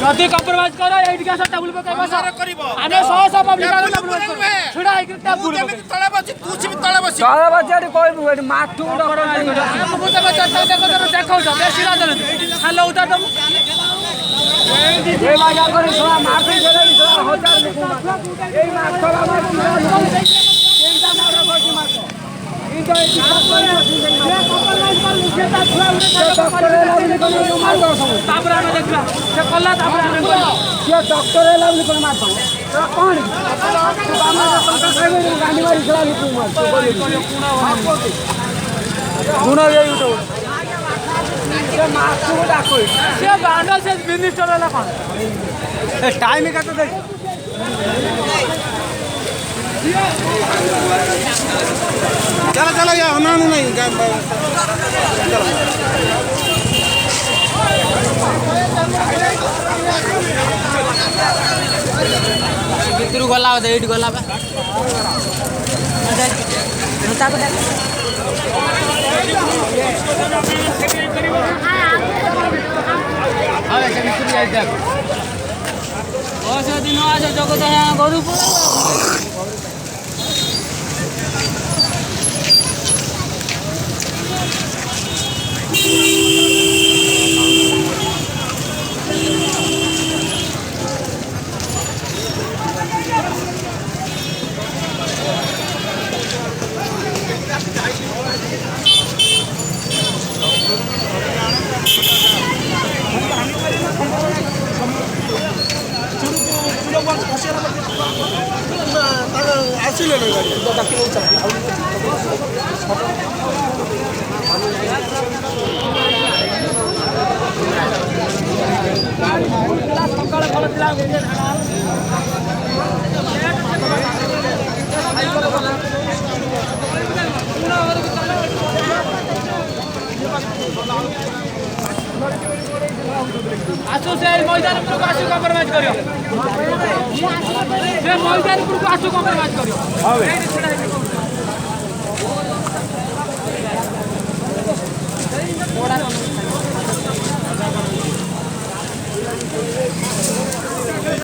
जदि कम्प्रोमाइज कर टेबुल आने सहसा पब्लिक छिड़ा टाइम का चलो चलो या उन्होंने नहीं भितर गला ये गला दिन आज जगत गरु आसु से मैदान पर आसु कम्प्रोमाइज करियो से मैदान पर आसु कम्प्रोमाइज करियो